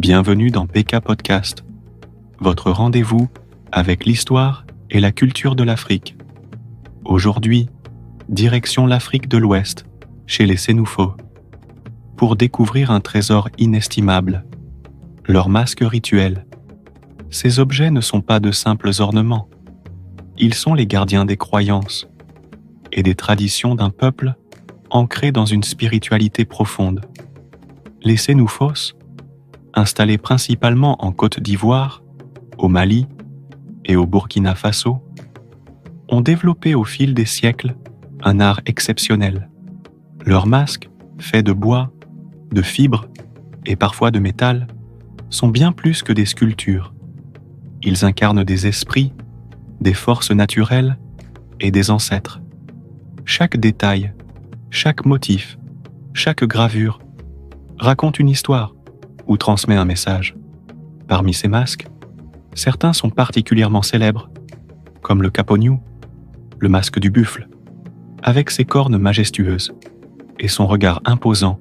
Bienvenue dans BK Podcast, votre rendez-vous avec l'histoire et la culture de l'Afrique. Aujourd'hui, direction l'Afrique de l'Ouest, chez les Sénoufos, pour découvrir un trésor inestimable, leurs masques rituels. Ces objets ne sont pas de simples ornements, ils sont les gardiens des croyances et des traditions d'un peuple ancré dans une spiritualité profonde. Les Sénoufos, installés principalement en Côte d'Ivoire, au Mali et au Burkina Faso, ont développé au fil des siècles un art exceptionnel. Leurs masques, faits de bois, de fibres et parfois de métal, sont bien plus que des sculptures. Ils incarnent des esprits, des forces naturelles et des ancêtres. Chaque détail, chaque motif, chaque gravure raconte une histoire ou transmet un message. Parmi ces masques, certains sont particulièrement célèbres, comme le Kaponiou, le masque du buffle. Avec ses cornes majestueuses et son regard imposant,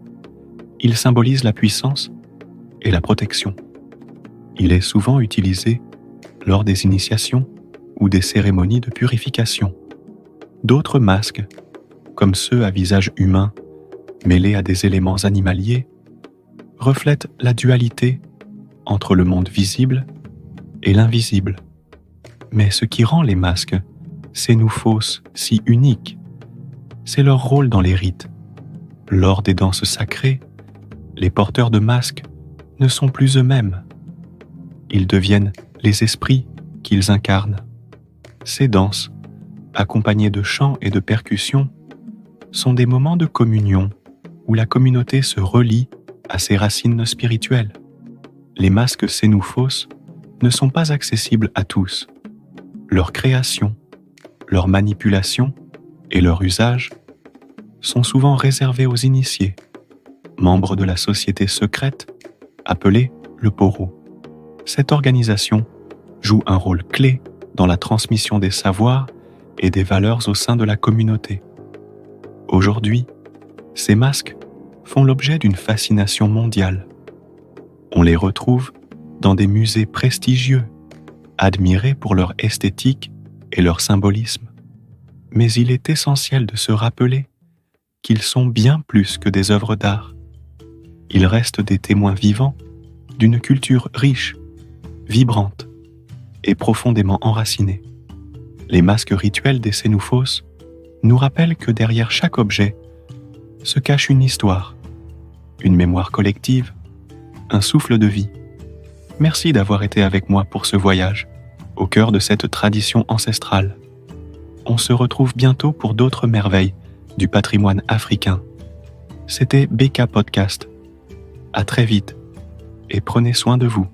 il symbolise la puissance et la protection. Il est souvent utilisé lors des initiations ou des cérémonies de purification. D'autres masques, comme ceux à visage humain mêlés à des éléments animaliers, reflètent la dualité entre le monde visible et l'invisible. Mais ce qui rend les masques Sénoufos si uniques, c'est leur rôle dans les rites. Lors des danses sacrées, les porteurs de masques ne sont plus eux-mêmes. Ils deviennent les esprits qu'ils incarnent. Ces danses, accompagnées de chants et de percussions, sont des moments de communion où la communauté se relie à ses racines spirituelles. Les masques Sénoufos ne sont pas accessibles à tous. Leur création, leur manipulation et leur usage sont souvent réservés aux initiés, membres de la société secrète appelée le Poro. Cette organisation joue un rôle clé dans la transmission des savoirs et des valeurs au sein de la communauté. Aujourd'hui, ces masques font l'objet d'une fascination mondiale. On les retrouve dans des musées prestigieux, admirés pour leur esthétique et leur symbolisme. Mais il est essentiel de se rappeler qu'ils sont bien plus que des œuvres d'art. Ils restent des témoins vivants d'une culture riche, vibrante et profondément enracinée. Les masques rituels des Sénoufos nous rappellent que derrière chaque objet se cache une histoire, une mémoire collective, un souffle de vie. Merci d'avoir été avec moi pour ce voyage, au cœur de cette tradition ancestrale. On se retrouve bientôt pour d'autres merveilles du patrimoine africain. C'était BK Podcast. À très vite et prenez soin de vous.